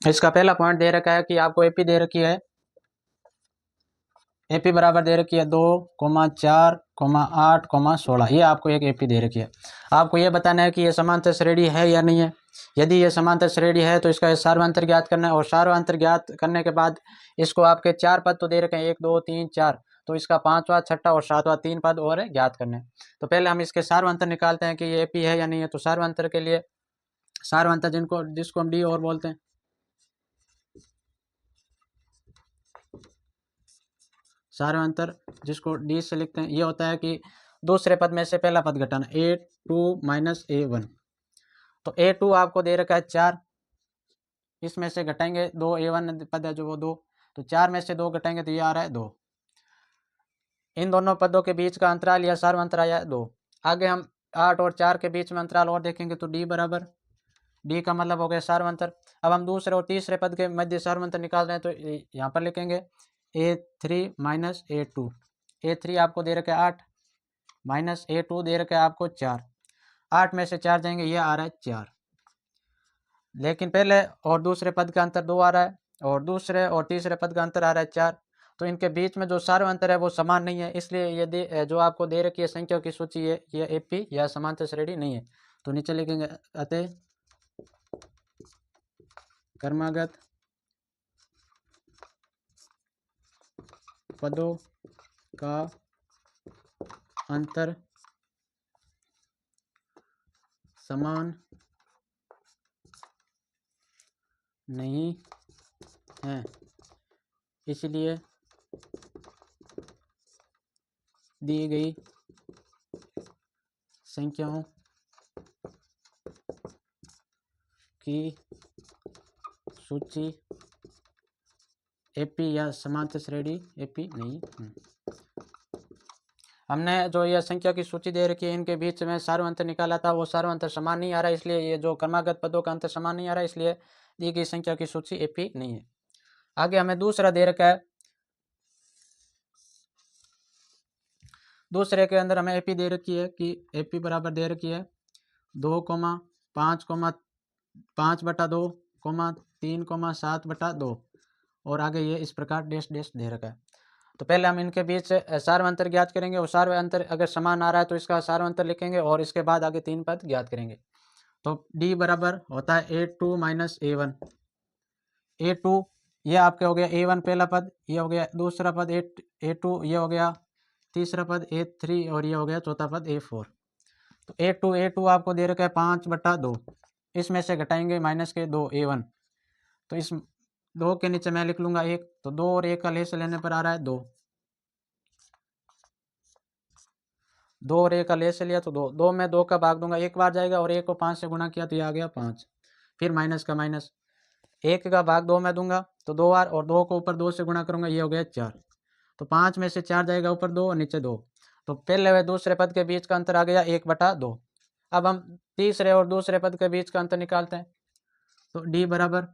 इसका पहला पॉइंट दे रखा है कि आपको एपी दे रखी है, एपी बराबर दे रखी है 2,4,8,16, ये आपको एक एपी दे रखी है। आपको ये बताना है कि ये समांतर श्रेणी है या नहीं है। यदि ये समांतर श्रेणी है तो इसका सार्वंतर ज्ञात करना है, और सार्वंतर ज्ञात करने के बाद इसको आपके 4 पद तो दे रखे हैं, 1 2 3 4, तो इसका 5वां 6वां और 7वां 3 पद और ज्ञात करने हैं। तो पहले हम इसके सार्वंतर निकालते हैं कि ये एपी है या नहीं है। तो सार्वंतर के लिए, सार्वंतर जिसको हम डी और बोलते हैं, सार्वंतर जिसको डी से लिखते हैं, ये होता है कि दूसरे पद में से पहला पद घटाना, A2 माइनस A1। तो A2 आपको दे रखा है 4, इसमें से घटाएंगे 2, A1 पद है जो वो 2, तो 4 में से 2 घटाएंगे तो ये आ रहा है 2। इन दोनों पदों के बीच का अंतराल या सार्वंतर आया 2। आगे हम 8 और 4 के बीच में अंतराल और देखेंगे, तो डी बराबर, डी का मतलब हो गया सार्वंतर। अब हम दूसरे और तीसरे पद के मध्य सार्वंतर निकाल रहे हैं, तो यहाँ पर लिखेंगे A3 माइनस A2। A3 आपको दे रखा है 8, माइनस A2 दे रखा है आपको 4, 8 में से 4 जाएंगे, ये आ रहा है 4। लेकिन पहले और दूसरे पद का अंतर 2 आ रहा है, और दूसरे और तीसरे पद का अंतर आ रहा है 4, तो इनके बीच में जो सार्वंतर है वो समान नहीं है, इसलिए ये जो आपको दे रखी है संख्या की सूची है, ये एपी या समांतर श्रेणी नहीं है। तो नीचे लिखेंगे अतः क्रमागत पदों का अंतर समान नहीं है, इसलिए दी गई संख्याओं की सूची एपी या समांतर श्रेणी एपी नहीं है। हमने जो यह संख्या की सूची दे रखी है, इनके बीच में सार्वंतर निकाला था, वो सार्वंतर समान नहीं आ रहा है, इसलिए ये जो क्रमागत पदों का अंतर समान नहीं आ रहा है, इसलिए दी गई संख्या की सूची एपी नहीं है। आगे हमें दूसरा दे रखा है, दूसरे के अंदर हमें एपी दे रखी है कि एपी बराबर दे रखी है 2,5,5/2, 3,7/2, और आगे ये इस प्रकार डैश डैश दे रखा है। तो पहले हम इनके बीच सार्वंतर ज्ञात करेंगे, और सार्वंतर अगर समान आ रहा है तो इसका सार्वंतर लिखेंगे, और इसके बाद आगे 3 पद ज्ञात करेंगे। तो डी बराबर होता है A2 माइनस A1। A2 ये आपके हो गया A1 पहला पद, ये हो गया दूसरा पद A2, ये हो गया तीसरा पद A3, और ये हो गया चौथा पद A4। तो A2 आपको दे रखा है 5/2, इसमें से घटाएंगे माइनस के 2 A1, तो इस 2 के नीचे मैं लिख लूंगा 1, तो 2 और 1 का लेस लेने पर आ रहा है 2, 2 और 1 का लेस लिया तो 2, 2 में 2 का भाग दूंगा, एक बार जाएगा, और 1 को 5 से गुणा किया तो ये आ गया 5, फिर माइनस का माइनस, 1 का भाग 2 में दूंगा तो 2 बार, और 2 को ऊपर 2 से गुणा करूंगा, ये हो गया 4, तो 5 में से 4 जाएगा ऊपर 2 और नीचे 2, तो पहले व दूसरे पद के बीच का अंतर आ गया 1/2। अब हम तीसरे और दूसरे पद के बीच का अंतर निकालते हैं, तो डी बराबर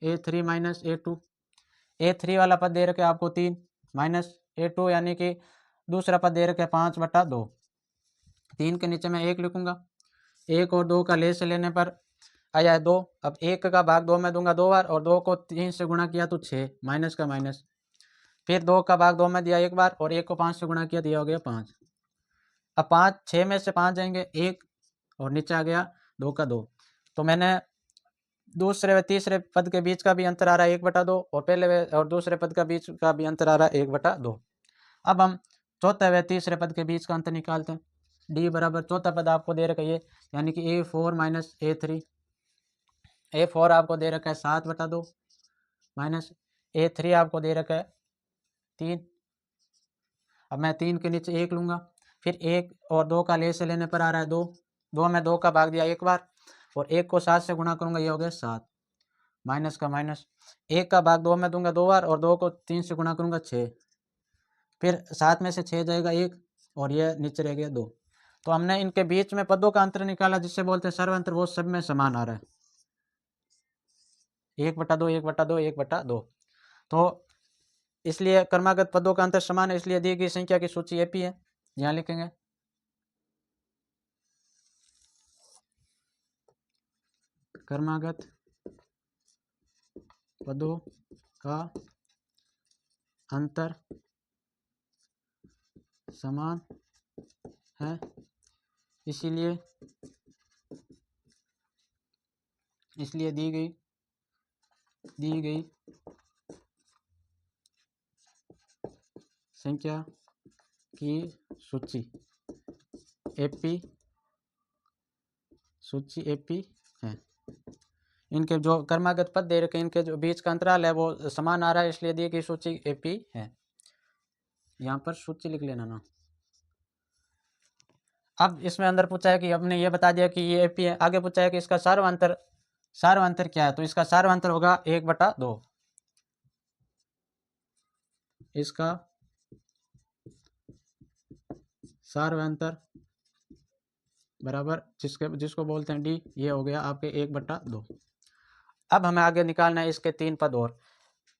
A3 माइनस A2। A3 वाला पद दे रखे आपको 3, माइनस A2 यानी कि दूसरा पद दे रखे 5/2, 3 के नीचे मैं 1 लिखूंगा, 1 और 2 का लेस लेने पर आया है 2, अब 1 का भाग 2 में दूंगा 2 बार, और 2 को 3 से गुणा किया तो 6, माइनस का माइनस, फिर 2 का भाग 2 में दिया एक बार, और 1 को 5 से गुणा किया दिया हो गया 5। अब 5, 6 में से 5 जाएंगे 1, और नीचे आ गया 2 का 2, तो मैंने दूसरे व तीसरे पद के बीच का भी अंतर आ रहा है 1/2, और पहले और दूसरे पद का बीच का भी अंतर आ रहा है 1/2। अब हम चौथे व तीसरे पद के बीच का अंतर निकालते हैं, डी बराबर चौथा पद आपको दे रखा है ये, यानी कि A4 माइनस A3। A4 आपको दे रखा है 7/2, माइनस A3 आपको दे रखा है 3। अब मैं 3 के नीचे 1 लूंगा, फिर 1 और 2 का लेस लेने पर आ रहा है 2, 2 में 2 का भाग दिया एक बार, और 1 को 7 से गुणा करूंगा, ये हो गया 7, माइनस का माइनस, 1 का भाग 2 में दूंगा 2 बार, और 2 को 3 से गुणा करूंगा 6, फिर 7 में से 6 जाएगा 1, और ये नीचे रह गया 2। तो हमने इनके बीच में पदों का अंतर निकाला, जिससे बोलते हैं सर्वांतर, वो सब में समान आ रहा है, 1/2, 1/2, 1/2। तो इसलिए क्रमागत पदों का अंतर समान है, इसलिए दी गई संख्या की सूची एपी है। यहाँ लिखेंगे क्रमागत पदों का अंतर समान है, इसलिए दी गई संख्या की सूची एपी है। इनके जो क्रमागत पद दे रखे हैं, इनके जो बीच का अंतराल है वो समान आ रहा है, इसलिए दी गई सूची एपी है। यहाँ पर सूची लिख लेना ना। अब इसमें अंदर पूछा है कि हमने ये बता दिया कि ये एपी है, आगे पूछा है कि इसका सार्वंतर क्या है, तो इसका सार्वंतर होगा 1/2। इसका सार्वंतर बराबर जिसको बोलते हैं डी, ये हो गया आपके 1/2। अब हमें आगे निकालना है इसके 3 पद और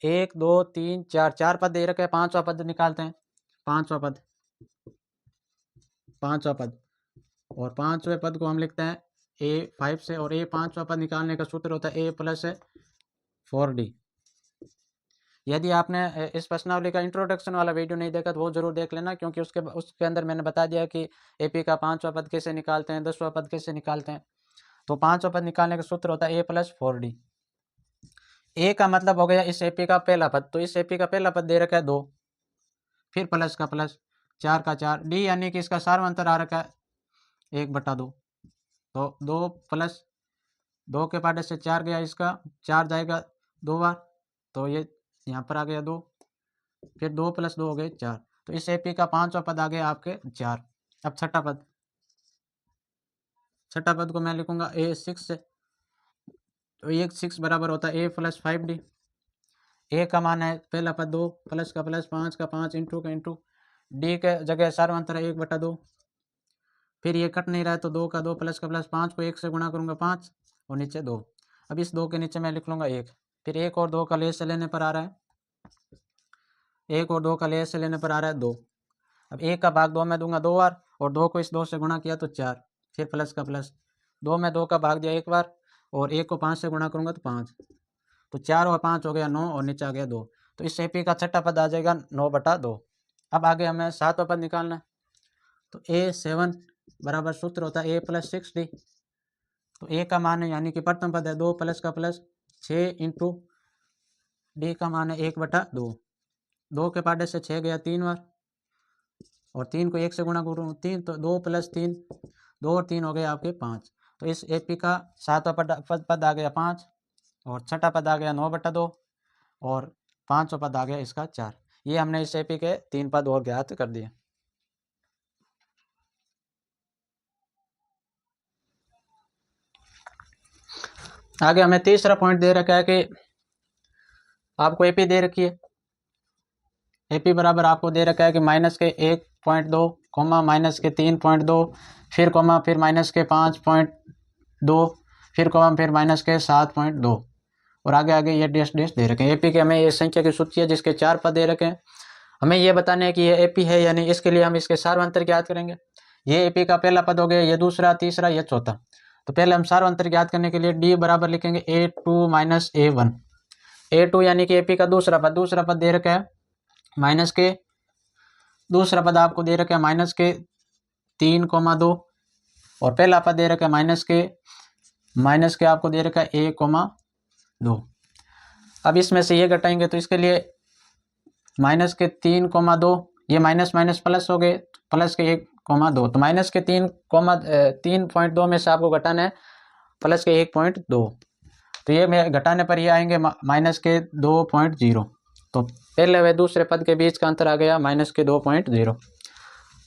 1 2 3 4 पद दे रखे हैं। पांचवा पद निकालते हैं। पांचवा पद और पांचवें पद को हम लिखते हैं A5 से, और पांचवा पद निकालने का सूत्र होता है A + 4D। यदि आपने इस प्रश्नावली का इंट्रोडक्शन वाला वीडियो नहीं देखा तो वो जरूर देख लेना, क्योंकि उसके अंदर मैंने बता दिया कि एपी का पांचवा पद कैसे निकालते हैं, 10वां पद कैसे निकालते हैं। तो पांचवा पद निकालने का सूत्र होता है A + 4D। ए का मतलब हो गया इस एपी का पहला पद, तो इस एपी का पहला पद दे रखा है 2, फिर प्लस का प्लस, 4 का 4, डी यानी कि इसका सार्वंतर आ रखा है 1/2। तो 2 + 2 के पाटे से 4 गया, इसका 4 जाएगा 2 बार, तो ये यहाँ पर आ गया 2, फिर 2 + 2 हो गए 4। तो इस एपी का पांचवा पद आ गया आपके 4। अब छठा पद को मैं लिखूंगा A6 से, तो 6 बराबर होता है A + 5D। ए का मान है पहला पद 2, प्लस का प्लस, 5 का 5, इंटू का इंटू, डी के जगह सार्वंतर है 1/2। फिर ये कट नहीं रहा है तो 2 का 2, प्लस का प्लस, 5 को 1 से गुणा करूंगा 5, और नीचे 2। अब इस 2 के नीचे मैं लिख लूंगा 1। फिर 1 और 2 का लेस से लेने पर आ रहा है 1 और 2 का लेस से लेने पर आ रहा है 2। अब 1 का भाग 2 में दूंगा 2 बार, और 2 को इस 2 से गुणा किया तो 4, फिर प्लस का प्लस, 2 में 2 का भाग दिया 1 बार, और 1 को 5 से गुणा करूंगा तो 5, तो 4 और 5 हो गया 9, और नीचे आ गया 2। तो इस एपी का छठा पद आ जाएगा 9/2। अब आगे हमें सातवां पद निकालना है, तो A7 बराबर सूत्र होता है A + 6D। तो ए का मान है यानी कि प्रथम पद है 2, प्लस का प्लस 6, इंटू डी का मान है 1/2। 2 के पाटे से 6 गया 3 बार, और 3 को 1 से गुणा करूँ 3, तो 2 + 3, 2 और 3 हो गए आपके 5। तो इस एपी का सातवां पद आ गया 5, और छठा पद आ गया 9/2, और पांचवा पद आ गया इसका 4। ये हमने इस एपी के 3 पद और ज्ञात कर दिए। आगे हमें तीसरा पॉइंट दे रखा है कि आपको एपी दे रखी है, एपी बराबर आपको दे रखा है कि -1.2, माइनस के 3.2, फिर कोमा, फिर -5.2, फिर कोमा, फिर -7.2, और आगे ये डैश दे रखे हैं। एपी के हमें ये संख्या की सूची है जिसके 4 पद दे रखे हैं। हमें ये बताना है कि ये एपी है या नहीं, इसके लिए हम इसके सार्वंतर ज्ञात करेंगे। ये एपी का पहला पद हो गया, ये दूसरा, तीसरा, ये चौथा। तो पहले हम सार्वंतर ज्ञात करने के लिए डी बराबर लिखेंगे A2 - A1। A2 यानी कि एपी का दूसरा पद दे रखा है माइनस के, दूसरा पद आपको दे रखा है -3,2, और पहला पद दे रखा है माइनस के आपको दे रखा है 1,2। अब इसमें से ये घटाएंगे तो इसके लिए -3,2, ये माइनस माइनस प्लस हो गए, प्लस के 1,2, तो -3.2 में से आपको घटाना है प्लस के 1.2, तो ये में घटाने पर ये आएंगे -2.0। तो पहले व दूसरे पद के बीच का अंतर आ गया -2.0।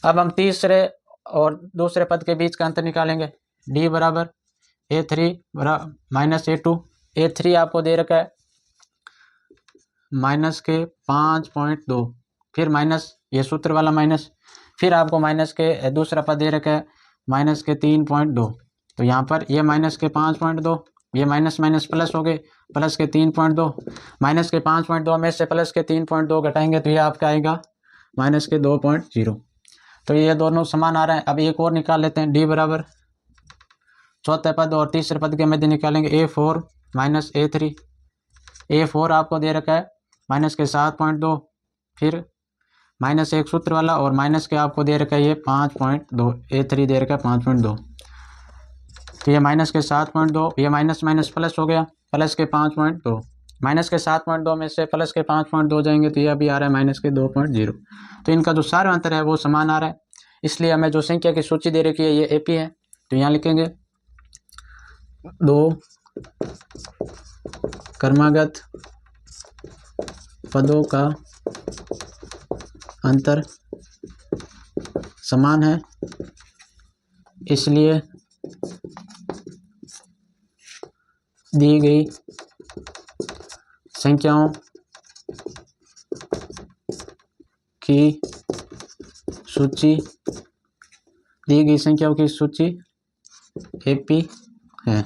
अब हम तीसरे और दूसरे पद के बीच का अंतर निकालेंगे। डी बराबर A3 -A2। A3 आपको दे रखा है -5.2, फिर माइनस, ये सूत्र वाला माइनस, फिर आपको माइनस के दूसरा पद दे रखा है -3.2। तो यहाँ पर ये -5.2, ये माइनस माइनस प्लस हो गए, प्लस के 3.2, माइनस के 5.2 में से प्लस के 3.2 घटाएंगे तो ये आपका आएगा -2.0। तो ये दोनों समान आ रहे हैं। अब एक और निकाल लेते हैं। डी बराबर चौथे पद और तीसरे पद के मध्य निकालेंगे A4 - A3। A4 आपको दे रखा है माइनस के 7.2, फिर माइनस एक सूत्र वाला, और माइनस के आपको दे रखा है ये 5.2, A3 दे रखा है 5.2। तो ये माइनस के 7.2, ये माइनस माइनस प्लस हो गया, प्लस के 5.2, माइनस के 7.2 में से प्लस के 5.2 जाएंगे तो ये अभी आ रहा है माइनस के 2.0। तो इनका जो सारा अंतर है वो समान आ रहा है, इसलिए हमें जो संख्या की सूची दे रखी है ये AP है। तो यहाँ लिखेंगे 2 क्रमागत पदों का अंतर समान है, इसलिए दी गई संख्याओं की सूची AP है।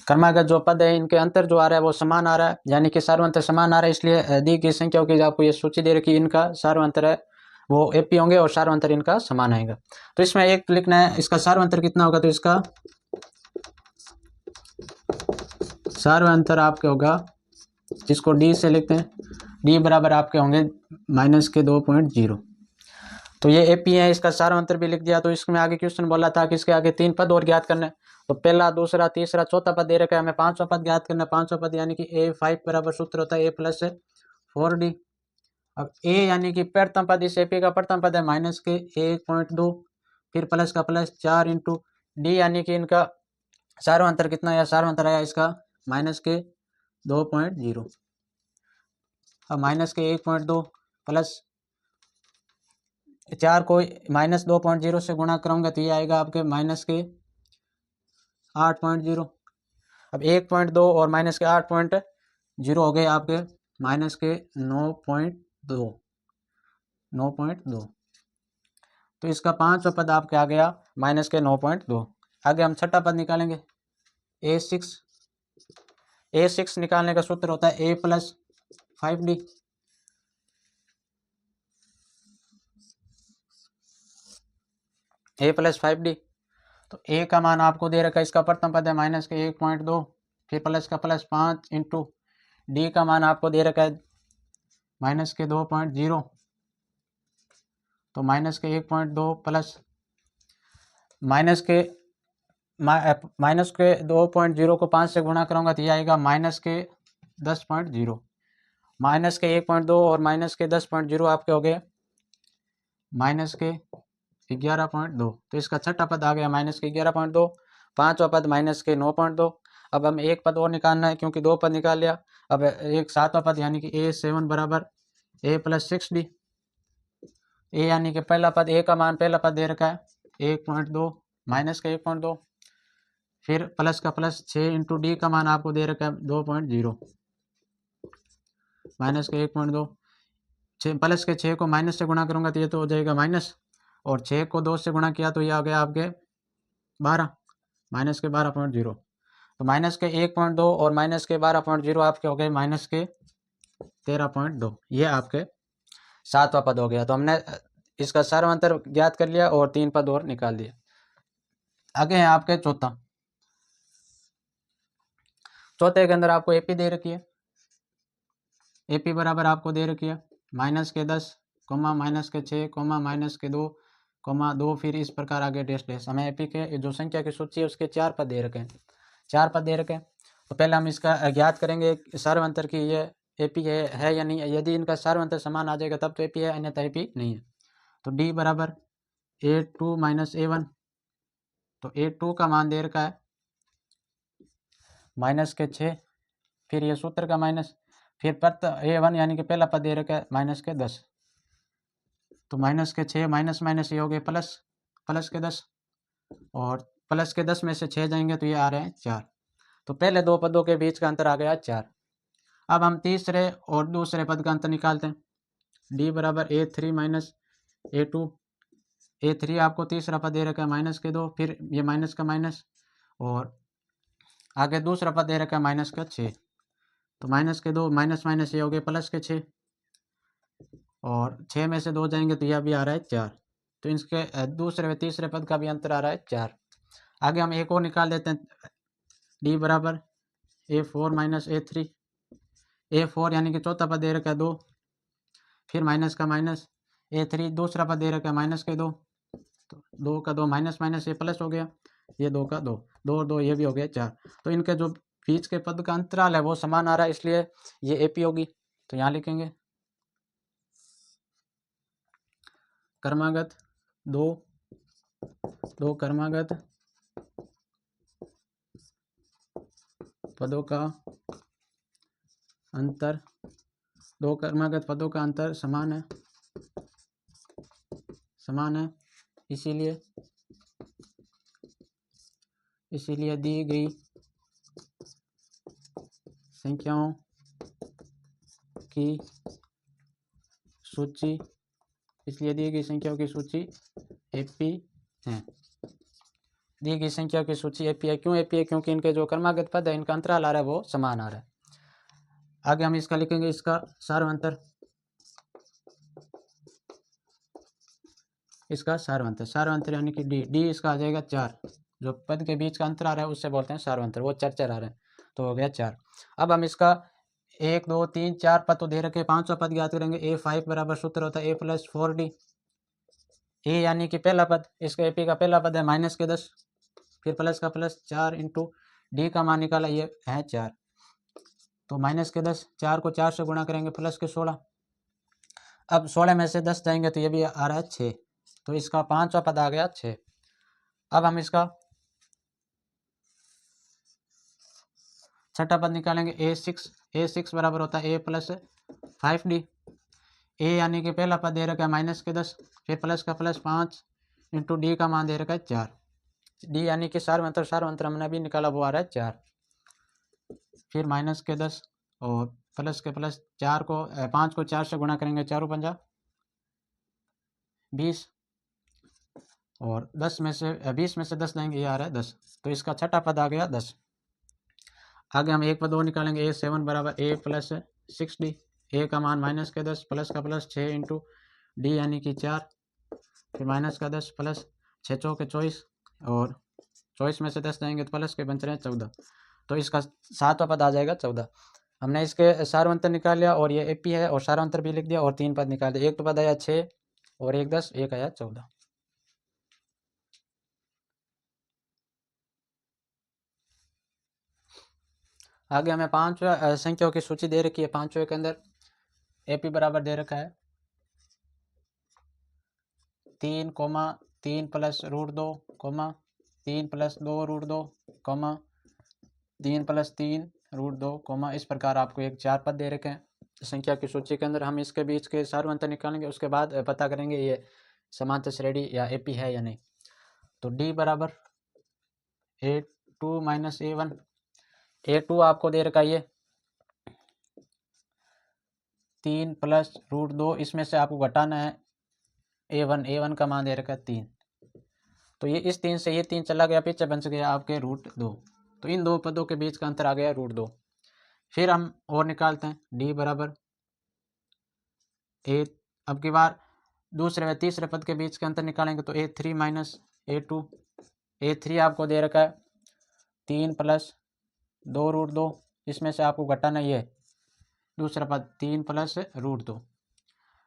क्रमागत जो पद है इनके अंतर जो आ रहा है वो समान आ रहा है, यानी कि सार्वंतर समान आ रहा है, इसलिए दी गई संख्याओं की आपको ये सूची दे रखी है, इनका सार्वंतर है वो AP होंगे और सार्वंतर इनका समान आएगा। तो इसमें एक लिखना है इसका सार्वंतर कितना होगा, तो इसका सार्वंतर आपके होगा, जिसको D से लिखते हैं, D बराबर आपके होंगे माइनस के 2.0। तो ये AP है, इसका सार्वंतर भी लिख दिया। तो इसमें आगे क्वेश्चन बोला था कि इसके आगे 3 पद और ज्ञात करना है, तो पहला, दूसरा, तीसरा, चौथा पद दे रखा है, हमें 5वां पद ज्ञात करना है। 5वां पद यानी कि A5 बराबर सूत्र होता है A प्लस 4D। अब A यानी कि प्रथम पद, इस AP का प्रथम पद है माइनस के 1.2, फिर प्लस का प्लस 4 इंटू D यानी कि इनका सार्वंतर कितना है, सार्वंतर आया इसका माइनस के 2.0। अब माइनस के 1.2 प्लस 4 को माइनस 2.0 से गुणा करूँगा तो ये आएगा आपके माइनस के 8.0। अब 1.2 और माइनस के 8.0 हो गए आपके माइनस के 9.2। तो इसका 5वां पद आपके आ गया माइनस के 9.2। आगे हम छठा पद निकालेंगे A6 निकालने का सूत्र होता है A plus 5D। A plus 5D, तो A का मान आपको दे रखा है, इसका प्रथम पद है माइनस के 1.2, फिर प्लस का प्लस 5 इंटू D का मान आपको दे रखा है माइनस के 2.0, तो माइनस के 1.2 प्लस माइनस के 2.0 को 5 से गुणा करूँगा तो ये आएगा माइनस के 10.0। माइनस के 1.2 और माइनस के 10.0 आपके हो गए माइनस के 11.2। तो इसका छठा पद आ गया माइनस के 11.2। 5वां पद माइनस के 9.2। अब हम एक पद और निकालना है क्योंकि 2 पद निकाल लिया। अब एक 7वां पद यानी कि A7 बराबर A प्लस 6D। ए यानी कि पहला पद, A का मान पहला पद दे रखा है 1.2 माइनस का 1.2, फिर प्लस का प्लस 6 इंटू D का मान आपको दे रखा है 2.0 माइनस का 1.2। प्लस के 6 को माइनस से गुणा करूँगा तो ये तो हो जाएगा माइनस, और 6 को 2 से गुणा किया तो ये आ गया आपके 12 माइनस के 12.0। तो माइनस के 1.2 और माइनस के 12.0 आपके हो गए माइनस के 13.2। ये आपके 7वां पद हो गया। तो हमने इसका सार्वंतर ज्ञात कर लिया और 3 पद और निकाल दिए। आगे है आपके चौथे के अंदर आपको AP दे रखी है। AP बराबर आपको दे रखी है माइनस के 10 कोमा माइनस के 6 कोमा माइनस के 2 कोमा 2, फिर इस प्रकार आगे डैश डैश। हमें AP के जो संख्या की सूची है उसके 4 पद दे रखे हैं, 4 पद दे रखे हैं। तो पहले हम इसका ज्ञात करेंगे सार्वंतर की ये AP है या नहीं। यदि इनका सार्वंतर समान आ जाएगा तब तो AP है, अन्यथा AP नहीं है। तो D बराबर A2 माइनस A1, तो A2 का मान दे रखा है माइनस के 6, फिर ये सूत्र का माइनस, फिर A1 यानी कि पहला पद दे रखा है माइनस के 10, तो माइनस के 6 माइनस माइनस ये हो गए प्लस के 10, और प्लस के 10 में से 6 जाएंगे तो ये आ रहे हैं 4। तो पहले 2 पदों के बीच का अंतर आ गया 4। अब हम तीसरे और दूसरे पद का अंतर निकालते हैं। D बराबर A3 माइनस A2। A3 आपको तीसरा पद दे रखा है माइनस के 2, फिर ये माइनस का माइनस, और आगे दूसरा पद दे रखा है माइनस का 6, तो माइनस के 2 माइनस माइनस ये हो गए प्लस के 6, और 6 में से 2 जाएंगे तो यह भी आ रहा है 4। तो इसके दूसरे व तीसरे पद का भी अंतर आ रहा है 4। आगे हम एक और निकाल देते हैं। D बराबर A4 माइनस A3। A4 यानी कि चौथा पद दे रखा है 2, फिर माइनस का माइनस, A3 दूसरा पद दे रखा है माइनस के 2, तो 2 का 2 माइनस माइनस ये प्लस हो गया, ये 2 का 2, 2 और 2 ये भी हो गया 4। तो इनके जो बीच के पद का अंतराल है वो समान आ रहा है, इसलिए ये AP होगी। तो यहाँ लिखेंगे क्रमागत दो क्रमागत पदों का अंतर, दो क्रमागत पदों का अंतर समान है, इसीलिए दी गई संख्याओं की सूची, AP है। दी गई संख्याओं की सूची AP है। क्यों AP है? क्योंकि इनके जो क्रमागत पद है इनका अंतराल आ रहा है वो समान आ रहा है। आगे हम इसका लिखेंगे इसका सार्वंतर, सार्वंतर यानी कि D इसका आ जाएगा 4, जो पद के बीच का अंतर आ रहा है उससे बोलते हैं सार्वंतर, वो 4 4 आ रहा है, तो हो गया 4। अब हम इसका 1 2 3 4 पद तो दे रखे, पांचवा पद ज्ञात करेंगे। A5 बराबर सूत्र होता है A+4D। ए यानी कि पहला पद, इसका AP का पहला पद है माइनस के 10, फिर प्लस का प्लस 4 इंटू D का मान निकाला, ये है 4, तो माइनस के 10, 4 को 4 से गुणा करेंगे, प्लस के 16। अब 16 में से 10 जाएंगे तो ये भी आ रहा है 6, तो इसका पांचवा पद आ गया 6। अब हम इसका छठा पद निकालेंगे A6 बराबर होता है A+5D। ए यानी कि पहला पद दे रखा है माइनस के 10, फिर प्लस का प्लस 5 इंटू D का मान दे रखा है 4। D यानी कि सार्वंतर हमने अभी निकाला वो आ रहा है 4, फिर माइनस के 10 और प्लस के प्लस 4 को 5 को 4 से गुणा करेंगे, 4 पंजा 20, और 10 में से 20 में से 10 लेंगे, ये आ रहा है 10, तो इसका छठा पद आ गया 10। आगे हम एक पद और निकालेंगे A7 बराबर A+6D। ए का मान माइनस के 10, प्लस का प्लस 6 इंटू D यानी कि 4, फिर माइनस का 10 प्लस 6 चौके 24, और 24 में से 10 जाएंगे तो प्लस के बच रहे हैं 14, तो इसका सातवां पद आ जाएगा 14। हमने इसके सार्वंतर निकाल लिया और ये AP है, और सार्वंतर भी लिख दिया, और 3 पद निकाल दिया। एक तो पद आया 6 और एक 10, एक आया 14। आगे हमें 5 संख्याओं की सूची दे रखी है। 5 के अंदर AP बराबर दे रखा है 3, 3 प्लस √2, 3 प्लस 2 √2, 3 प्लस 3 √2, इस प्रकार आपको एक 4 पद दे रखे हैं संख्या की सूची के अंदर। हम इसके बीच के सार्वंतर निकालेंगे, उसके बाद पता करेंगे ये समांतर श्रेणी या AP है या नहीं। तो D बराबर A2 माइनस A1। A2 आपको दे रखा ये 3 प्लस √2, इसमें से आपको घटाना है A1 का मान दे रखा है 3, तो ये इस 3 से ये 3 चला गया, पीछे बच गया आपके √2, तो इन दो पदों के बीच का अंतर आ गया √2। फिर हम और निकालते हैं D बराबर A, अब की बार दूसरे व तीसरे पद के बीच का अंतर निकालेंगे, तो A3 माइनस A2। A3 आपको दे रखा है 3 प्लस 2 √2, इसमें से आपको घटाना ये दूसरा पद 3 प्लस √2,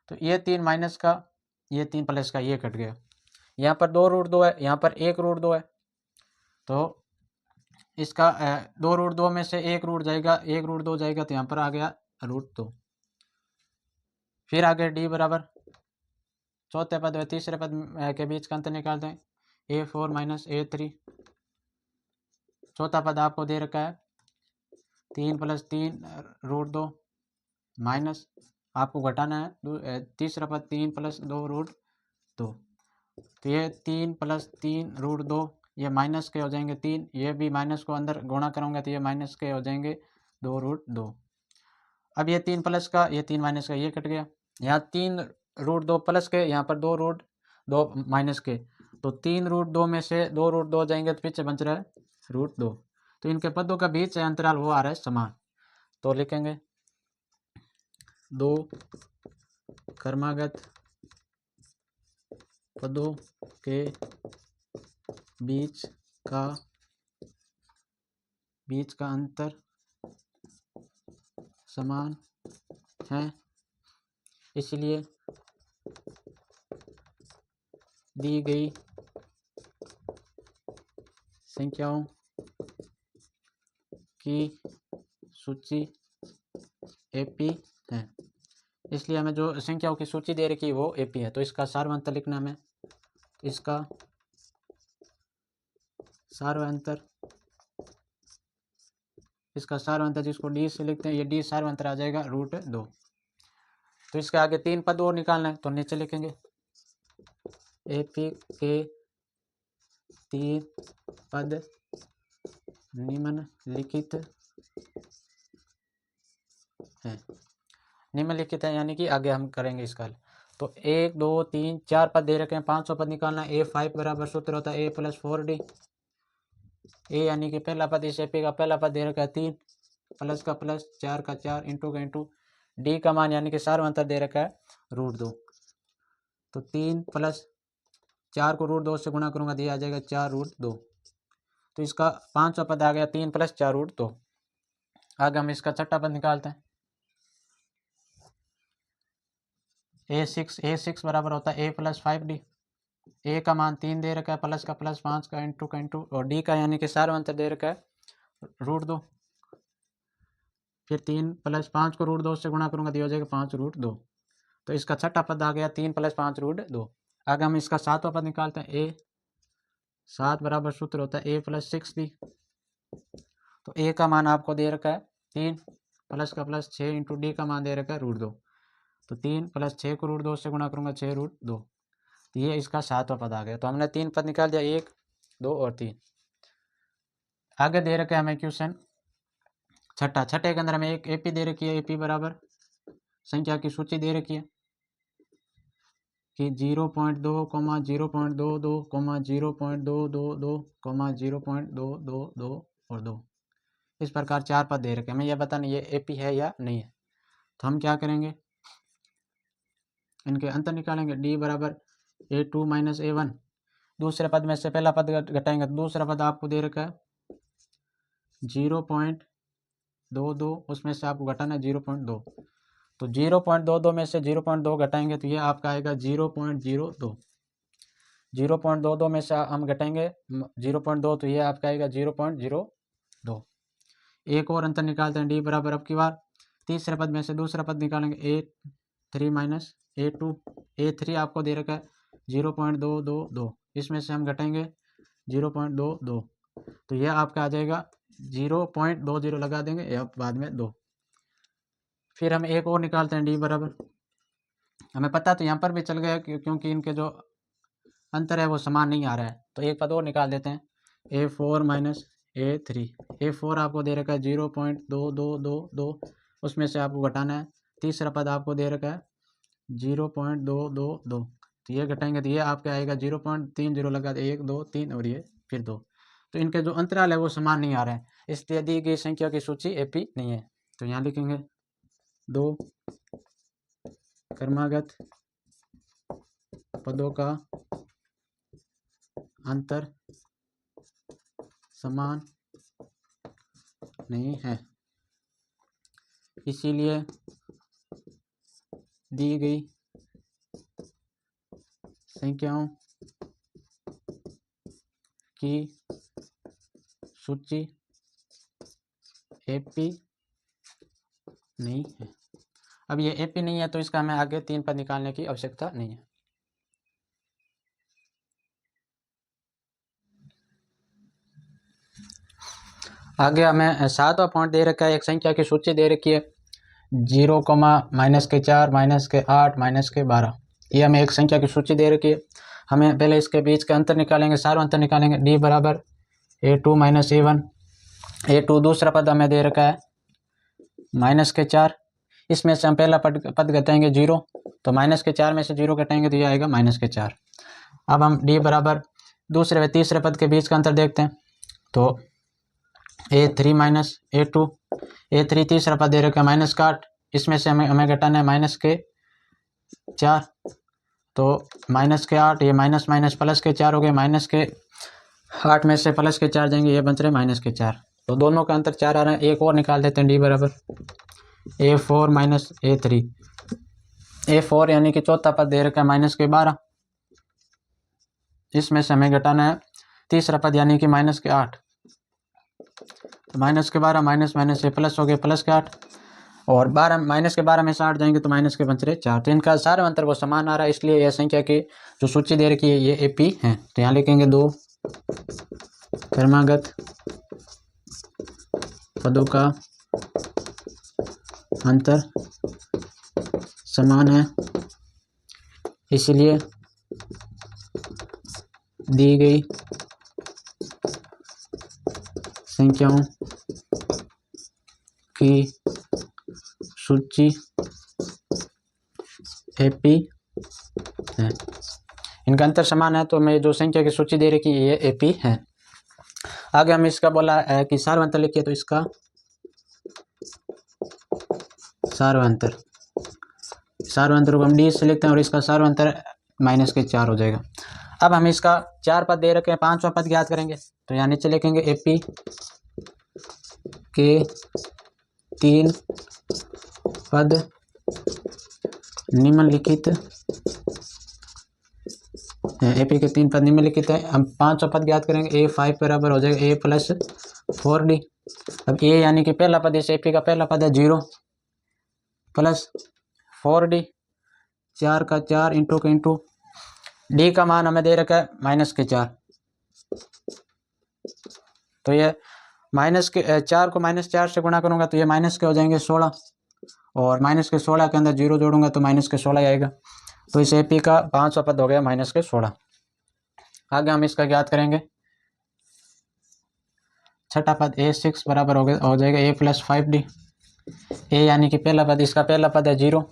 तो ये 3 माइनस का, ये 3 प्लस का, ये कट गया। यहाँ पर 2 √2 है, यहाँ पर 1 √2 है, तो इसका 2 √2 में से 1 रूट जाएगा, 1 √2 जाएगा, तो यहाँ पर आ गया √2। फिर आगे D बराबर चौथे पद व तीसरे पद के बीच का अंतर निकालते हैं, A4 माइनस A3। चौथा पद आपको दे रखा है 3 प्लस 3 √2, माइनस आपको घटाना है तीसरा पद 3 प्लस 2 √2, तो ये 3 प्लस 3 √2, ये माइनस के हो जाएंगे 3, ये भी माइनस को अंदर गुणा करूँगा तो ये माइनस के हो जाएंगे 2 √2। अब ये 3 प्लस का, ये 3 माइनस का, ये कट गया। यहाँ 3 √2 प्लस के, यहाँ पर 2 √2 माइनस के, तो 3 √2 में से 2 √2 जाएंगे तो पीछे बच रहा है √2, तो इनके पदों का बीच अंतराल वो आ रहा है समान। तो लिखेंगे दो क्रमागत पदों के बीच का अंतर समान हैं, इसलिए दी गई संख्याओं की सूची एपी है। इसलिए हमें जो संख्याओं की सूची दे रखी है वो एपी है। तो इसका सार्वंतर लिखना हमें, इसका सार्वंतर, इसका सार्वंतर जिसको डी से लिखते हैं, ये डी सार्वंतर आ जाएगा √2। तो इसके आगे 3 पद और निकालना है, तो नीचे लिखेंगे एपी के 3 पद निम्नलिखित है। निम्नलिखित है यानी कि आगे हम करेंगे इसका हल। तो 1 2 3 4 पद दे रखे हैं, 500 पद निकालना है। A5 बराबर सूत्र होता है A + 4D। ए यानी कि पहला पद, इस एपी का पहला पद दे रखा है 3, प्लस का प्लस, 4 का 4, इंटू का इंटू, डी का मान यानी कि सार्वंतर दे रखा है √2। तो 3 + 4 को √2 से गुणा करूंगा तो ये आ जाएगा 4√2। तो इसका 500 पद आ गया 3 + 4√2। आगे हम इसका छठा पद निकालते हैं। A6 बराबर होता है A + 5D। ए का मान 3 दे रखा है, प्लस का प्लस, 5 का इंटू का इंटू, और डी का यानी कि सार्वंतर दे रखा है √2। फिर 3 + 5 को √2 से गुणा करूंगा तो हो जाएगा 5√2। तो इसका छठा पद आ गया 3 + 5√2। आगे हम इसका सातवां पद निकालते हैं। A7 बराबर सूत्र होता है A + 6D। तो ए का मान आपको दे रखा है 3, प्लस का प्लस, 6 इंटू डी का मान दे रखा है √2। तो 3 + 6 को √2 से गुणा करूंगा 6√2। तो ये इसका सातवां पद आ गया। तो हमने 3 पद निकाल दिया, 1 2 और 3। आगे दे रखे हमें क्वेश्चन छठे के अंदर हमें एक एपी दे रखी है। एपी बराबर संख्या की सूची दे रखी है कि 0.2, 0.22, 0.222, 0.222 और 2, इस प्रकार 4 पद दे रखे हैं। हमें यह बताना ये एपी है या नहीं है। तो हम क्या करेंगे, इनके अंतर निकालेंगे। डी बराबर A2 - A1। दूसरे पद में से पहला पद घटाएंगे तो दूसरा पद आपको दे रखा है 0.22, उसमें से आपको घटाना है 0.2। तो 0.22 में से 0.2 घटाएंगे तो ये आपका आएगा 0.02। 0.22 में से हम घटाएंगे 0.2 तो ये आपका आएगा 0.02। एक और अंतर निकालते हैं। डी बराबर, अब की बार तीसरे पद में से दूसरा पद निकालेंगे A3 - A2। A3 आपको दे रखा है 0.222, इसमें से हम घटाएंगे 0.22 तो यह आपका आ जाएगा 0.20 लगा देंगे या बाद में 2। फिर हम एक और निकालते हैं। डी बराबर, हमें पता तो यहाँ पर भी चल गया क्योंकि इनके जो अंतर है वो समान नहीं आ रहा है। तो एक पद और निकाल देते हैं। A4 - A3। A4 आपको दे रखा है 0.2222, उसमें से आपको घटाना है। तीसरा पद आपको दे रखा है 0.222, तो ये घटाएंगे तो ये आपका आएगा 0.30 लगा दे, 1 2 3 और ये फिर 2। तो इनके जो अंतराल है वो समान नहीं आ रहे हैं, इसलिए दी गई संख्या की सूची एपी नहीं है। तो यहाँ लिखेंगे 2 क्रमागत पदों का अंतर समान नहीं है, इसीलिए दी गई संख्याओं की सूची एपी नहीं है। अब ये एपी नहीं है तो इसका हमें आगे 3 पद निकालने की आवश्यकता नहीं है। आगे हमें 7वां पॉइंट दे रखा है। एक संख्या की सूची दे रखी है 0, -4, -8, -12। ये हमें एक संख्या की सूची दे रखी है। हमें पहले इसके बीच के अंतर निकालेंगे, सार्वंतर निकालेंगे। डी बराबर A2 - A1। A2 दूसरा पद हमें दे रखा है -4, इसमें से हम पहला पद घटाएंगे 0, तो -4 में से 0 घटाएंगे तो ये आएगा -4। अब हम डी बराबर दूसरे व तीसरे पद के बीच का अंतर देखते हैं। तो A3 - A2। A3 तीसरा पद दे रखा है -8, इसमें से हमें घटाना है -4, तो -8, ये माइनस माइनस प्लस के 4 हो गए। -8 में से प्लस के 4 जाएंगे, ये बन रहे -4। तो दोनों का अंतर 4 आ रहा है। एक और निकाल देते हैं। डी बराबर A4 माइनस A3। A4 यानी कि चौथा पद दे रखा है -12, इसमें से हमें घटाना है तीसरा पद यानी कि -8। तो -12 माइनस माइनस ये प्लस हो गए +8, और 12 -12 में से 8 जाएंगे तो माइनस के बच रहे 4। तो इनका सारा अंतर वो समान आ रहा है, इसलिए यह संख्या की जो सूची दे रखी है ये AP है। तो यहाँ लिखेंगे 2 क्रमागत पदों का अंतर समान है, इसलिए दी गई संख्याओं की सूची AP है। इनका अंतर समान है, तो मैं जो संख्या की सूची दे रखी है ये AP है। आगे हम इसका बोला है कि सार्वंतर लिखिए, तो इसका सार्वंतर को हम D से लिखते हैं और इसका सार्वंतर -4 हो जाएगा। अब हम इसका 4 पद दे रखे हैं, 5वां पद ज्ञात करेंगे। तो यहाँ नीचे लिखेंगे AP के 3 पद निम्नलिखित है। AP के 3 पद निम्नलिखित है। हम 5वां पद ज्ञात करेंगे। A5 बराबर हो जाएगा A + 4D। अब A यानी कि पहला पद, इस AP का पहला पद है 0 + 4D, 4 का 4 इंटू के इंटू D का मान हमें दे रखा है -4। तो ये -4 को -4 से गुणा करूंगा तो ये माइनस के हो जाएंगे 16, और -16 के अंदर 0 जोड़ूंगा तो -16 आएगा। तो इस AP का 5वां पद हो गया -16। आगे हम इसका ज्ञात करेंगे। छठा पद A6 बराबर हो जाएगा A + 5D। A यानी कि पहला पद, इसका पहला पद है 0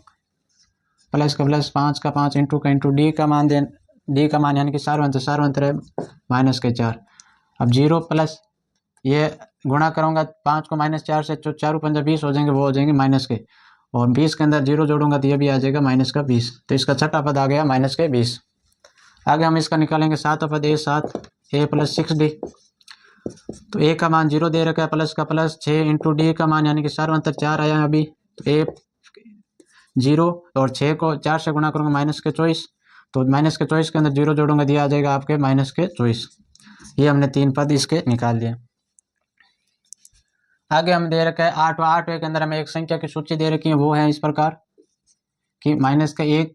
प्लस का प्लस 5 का 5 इंटू का इंटू D का मान यानी कि सार्वंतर है -4। अब 0 प्लस ये गुणा करूंगा 5 को -4 से, 4 5 20 हो जाएंगे, वो हो जाएंगे माइनस के, और 20 के अंदर 0 जोड़ूंगा तो ये भी आ जाएगा -20। तो इसका छठा पद आ गया -20। आगे हम इसका निकालेंगे 7वां पद A7 A + 6D। तो A का मान 0 दे रखा है, प्लस का प्लस 6 इंटू D का मान यानी कि सार्वंतर 4 आया है अभी। तो A 0 और 6 को 4 से गुणा करूंगा -24, तो -24 के अंदर 0 जोड़ूंगा दिया आ जाएगा आपके -24। ये हमने 3 पद इसके निकाल दिए। आगे हम दे रखा है 8वें के अंदर हमें एक संख्या की सूची दे रखी है, वो है इस प्रकार कि -1/2,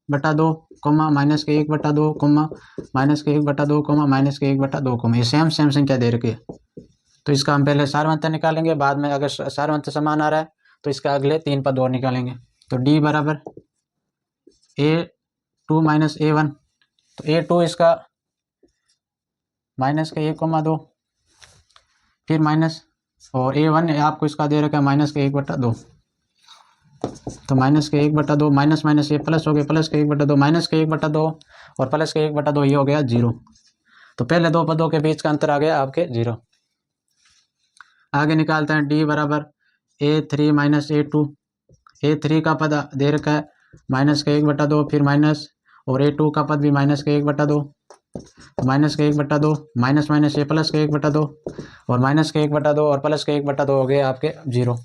-1/2, -1/2, -1/2, ये सेम संख्या दे रखी है। तो इसका हम पहले सार्वंतर निकालेंगे, बाद में अगर सार्वंतर समान आ रहा है तो इसका अगले 3 पद और निकालेंगे। तो D बराबर A2 - A1। तो A2 इसका -1/2, फिर माइनस, और A1 आपको इसका दे रखा है -1/2। तो -1/2 माइनस माइनस ये प्लस हो गया, +1/2 -1/2 और +1/2 ये हो गया 0। तो पहले 2 पदों के बीच का अंतर आ गया आपके 0। आगे निकालते हैं D बराबर A3 - A2। A3 का पद दे रखा है -1/2, फिर माइनस, और A2 का पद भी -1/2, -1/2 माइनस माइनस ये +1/2 और -1/2 और +1/2 हो गए आपके 0।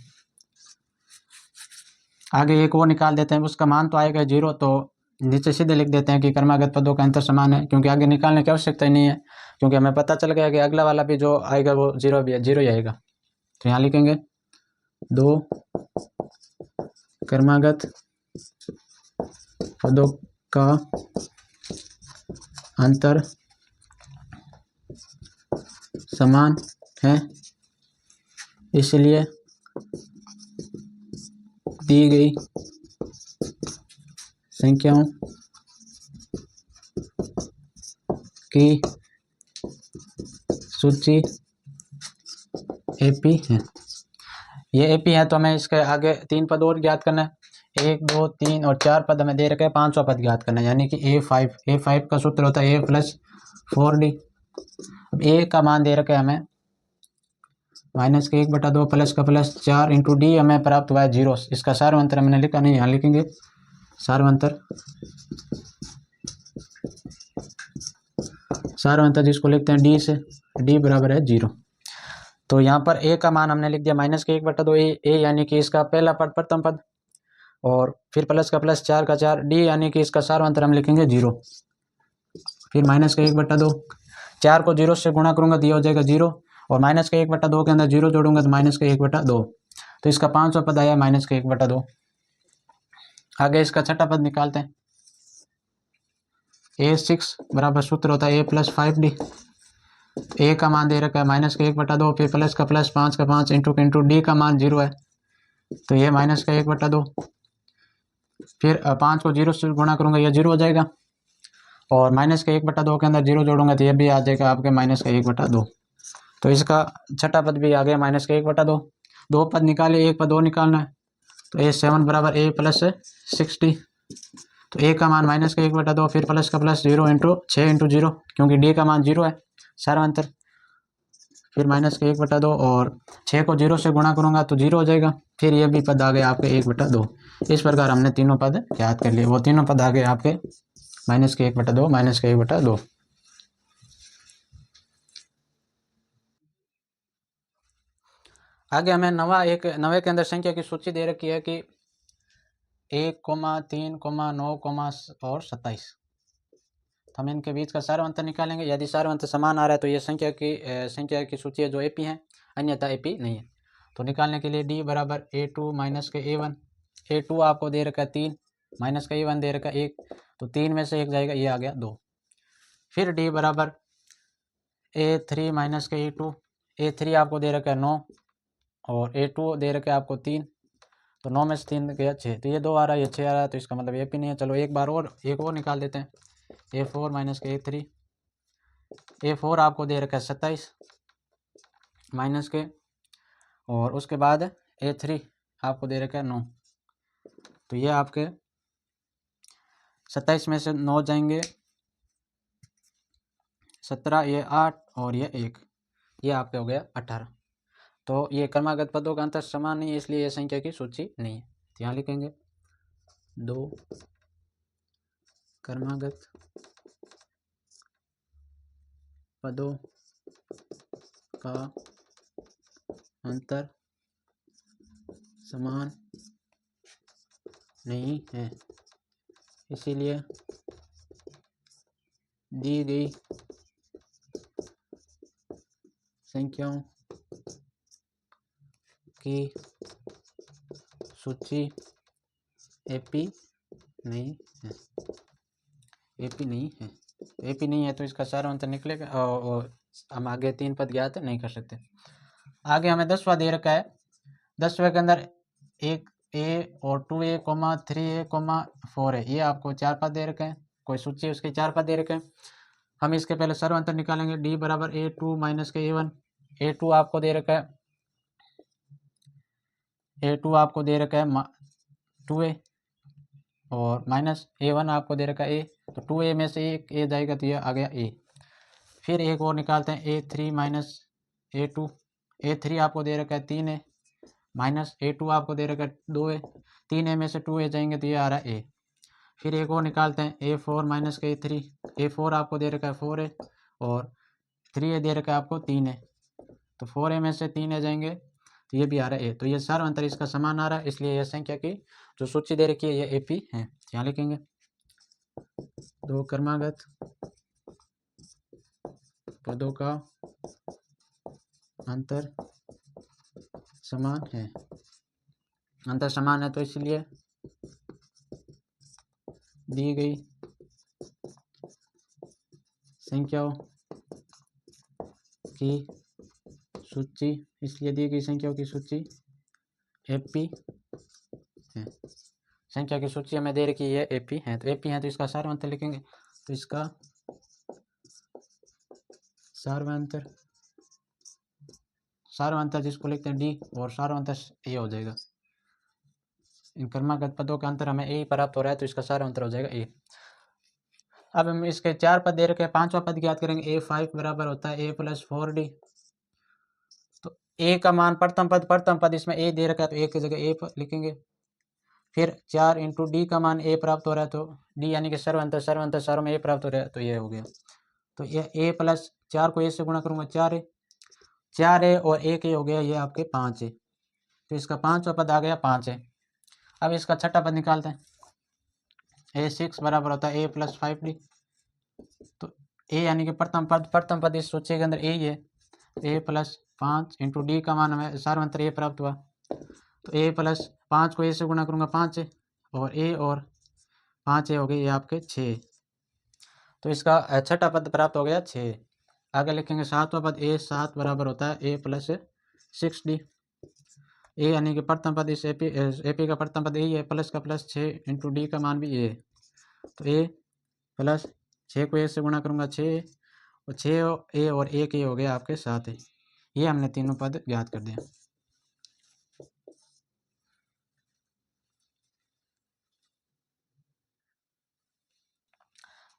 आगे एक वो निकाल देते हैं, उसका मान तो आएगा 0, तो नीचे सीधे लिख देते हैं कि क्रमागत पदों का अंतर समान है, क्योंकि आगे निकालने की आवश्यकता ही नहीं है, क्योंकि हमें पता चल गया कि अगला वाला भी जो आएगा वो 0 भी है, 0 ही आएगा। तो यहाँ लिखेंगे 2 क्रमागत पदों का अंतर समान है, इसलिए दी गई संख्याओं की सूची AP है। ये AP है, तो हमें इसके आगे 3 पद और ज्ञात करना है। 1 2 3 और 4 पद हमें दे रखे हैं, 5वां पद ज्ञात करना है, यानी कि A5 का सूत्र होता है A + 4D। अब A का मान दे रखे हमें -1/2 प्लस का प्लस 4 इंटू D हमें प्राप्त हुआ है 0। इसका सार्वंतर हमने लिखा नहीं, यहाँ लिखेंगे सार्वंतर जिसको लिखते हैं D से, D बराबर है 0। तो यहाँ पर ए का मान हमने लिख दिया माइनस के 1/2 ए यानी कि इसका पहला पद प्रथम पद, और फिर प्लस का प्लस 4 का 4, डी यानी कि इसका सार्वंतर हम लिखेंगे 0, फिर माइनस का 1/2, 4 को 0 से गुणा करूंगा तो ये हो जाएगा 0, और माइनस का 1/2 के अंदर 0 जोड़ूंगा तो माइनस का 1/2, तो इसका 5वां पद आया माइनस का 1/2। आगे इसका छठा पद निकालते हैं। A6 बराबर सूत्र होता है A+5D। ए का मान दे रखा है माइनस का 1/2, फिर प्लस का प्लस 5 का 5 इंटू डी का मान 0 है, तो ये माइनस का 1/2, फिर 5 को 0 से गुणा करूंगा ये 0 हो जाएगा, और माइनस का 1/2 के अंदर 0 जोड़ूंगा तो ये भी आ जाएगा आपके माइनस का 1/2। तो इसका छठा पद भी आ गया माइनस का 1/2। दो पद निकाले, एक पद दो निकालना है, तो A7 बराबर A+60, तो ए का मान माइनस का 1/2, फिर प्लस का प्लस 0 इंटू 6 इंटू 0, क्योंकि डी का मान 0 है सार्वंतर, फिर माइनस का 1/2, और 6 को 0 से गुणा करूंगा तो 0 हो जाएगा, फिर ये भी पद आ गए आपके 1/2। इस प्रकार हमने तीनों पद याद कर लिए, वो तीनों पद आ गए आपके माइनस का 1/2, माइनस का 1/2। आगे हमें नवे के अंदर संख्या की सूची दे रखी है कि 1, 3, 9 और 27, तो हम इनके बीच का सार्वंतर निकालेंगे। यदि सार्वंतर समान आ रहा है तो ये संख्या की सूची है जो एपी है, अन्यथा एपी नहीं है। तो निकालने के लिए डी बराबर A2 माइनस के A1, A2 आपको दे रखा है 3, माइनस का A1 दे रखा है 1, तो 3 में से 1 जाएगा, ये आ गया 2। फिर डी बराबर A3 माइनस के A2, A3 आपको दे रखा है 9, और A2 दे रखा है आपको 3, तो 9 में से 3 गया 6, तो ये 2 आ रहा है, ये 6 आ रहा है, तो इसका मतलब एपी नहीं है। चलो एक और निकाल देते हैं। A4 माइनस के A3, A4 आपको दे रखा है 27 माइनस के, और उसके बाद A3 आपको दे रखा है 9, तो ये आपके 27 में से 9 जाएंगे 17, ये 8 और ये 1, ये आपके हो गया 18। तो ये क्रमागत पदों का अंतर समान नहीं है, इसलिए ये संख्या की सूची नहीं है। तो यहाँ लिखेंगे 2 क्रमागत पदों का अंतर समान नहीं है, इसीलिए दी गई संख्याओं की सूची एपी नहीं है। एपी नहीं है, एपी नहीं है तो इसका सार्वंतर निकलेगा, और हम आगे 3 पद ज्ञात नहीं कर सकते। आगे हमें 10वां दे रखा है। 10वें के अंदर 1A और 2A, 3A, 4 है, ये आपको 4 पद दे रखे हैं, कोई सूची उसके 4 पद दे रखे हैं। हम इसके पहले सर्वांतर निकालेंगे। डी बराबर A2 माइनस के A1, A2 आपको दे रखा है A2 आपको दे रखा है 2A, और माइनस A1 आपको दे रखा है A, तो 2A में से एक A जाएगा तो ये आ गया A। फिर एक और निकालते हैं A3 माइनस A2, A3 आपको दे रखा है 3A, माइनस A2 आपको दे रखा है 2A, 3A में से 2A जाएंगे तो ये आ रहा है A। फिर एक और निकालते हैं A4 माइनस के A3, A4 आपको दे रखा है 4A, और 3A दे रखा है आपको 3A, तो 4A में से 3A जाएंगे तो ये भी आ रहा है A। तो ये सार्वंतर इसका समान आ रहा है, इसलिए यह संख्या की जो सूची दे रखी है ये एपी है। यहाँ लिखेंगे 2 क्रमागत पदों का अंतर समान है। अंतर समान है तो इसलिए दी गई संख्याओं की सूची, इसलिए दी गई संख्याओं की सूची एपी है। संख्या की सूची हमें दे रखी है एपी है, तो एपी है तो इसका सार्वंतर लिखेंगे। तो इसका सार्वंतर जिसको लिखते हैं डी, और सार्वंतर ए हो जाएगा। इन क्रमागत पदों का अंतर हमें ए प्राप्त हो रहा है, तो इसका सार्वंतर हो जाएगा ए। अब हम इसके 4 पद दे रखे हैं, 5वां पद ज्ञात करेंगे। A5 बराबर होता है A+4D। तो ए का मान प्रथम पद इसमें ए दे रखा है, तो ए की जगह ए लिखेंगे। फिर 4 इंटू डी का मान ए प्राप्त हो रहा है, तो डी यानी कि सर्वंतर सारों में ए प्राप्त हो रहा है, तो ये हो गया। तो ये A+4 को ए से गुणा करूंगा 4A, 4 है और 1 ये हो गया, ये आपके 5 है, तो इसका पाँचवा पद आ गया 5 है। अब इसका छठा पद निकालते हैं। A6 बराबर होता है A+5D। तो ए यानी कि प्रथम पद इस सूची के अंदर ए ही है। A+5 इंटू डी का मान हमें सार्वंतर ए प्राप्त हुआ। तो A+5 को ए से गुणा करूँगा 5 है, और ए और 5 ए हो गए ये आपके 6। तो इसका छठा पद प्राप्त हो गया 6। आगे लिखेंगे सातवां पद A7 बराबर होता है A+6D। ए यानी कि प्रथम पद इस एपी का प्रथम पद यही है, प्लस का प्लस 6 इंटू डी का मान भी ये है। तो A+6 को ए से गुणा करूँगा 6, और 6 ए और 1 ए हो गया आपके 7 है। ये हमने तीनों पद ज्ञात कर दिया।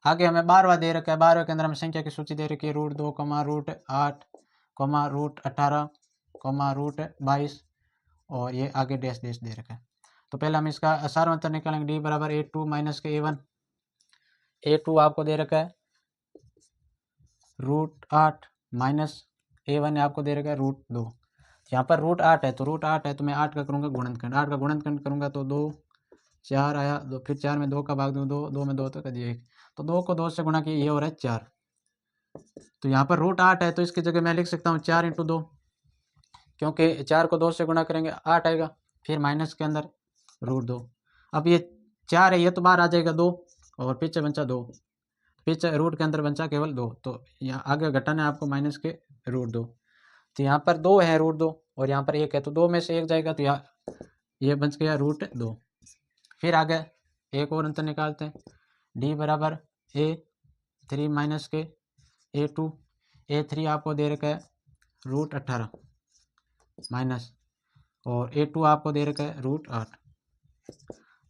आगे हमें 12वां दे रखा है। 12वें के अंदर हमें संख्या की सूची दे रखी है √2, √8, √18, √22, और ये आगे डैश डैश दे रखा है। तो पहले हम इसका सार्वंतर निकालेंगे। डी बराबर A2 माइनस के A1। A2 आपको दे रखा है √8 माइनस A1 आपको दे रखा है √2। यहाँ पर √8 है, तो √8 है तो मैं 8 का करूँगा गुणनखंड। 8 का गुणनखंड करूँगा तो 2 4 आया, 2 फिर 4 में 2 का भाग दूँ 2, 2 में 2 तो कर दिया 1, तो 2 को 2 से गुणा किया, ये हो रहा है 4। तो यहाँ पर √8 है तो इसकी जगह मैं लिख सकता हूँ 4 × 2, क्योंकि 4 को 2 से गुणा करेंगे 8 आएगा, फिर माइनस के अंदर √2। अब ये 4 है, ये तो बाहर आ जाएगा 2, और पीछे बचा 2, पीछे रूट के अंदर बचा केवल 2, तो यहाँ आगे घटाना है आपको माइनस के √2। तो यहाँ पर 2 है √2 और यहाँ पर 1 है, तो 2 में से 1 जाएगा, तो यहाँ ये बच गया √2। फिर आगे एक और अंतर निकालते हैं। डी बराबर A3 माइनस के A2। A3 आपको दे रखा है √18 माइनस, और A2 आपको दे रखा है √8।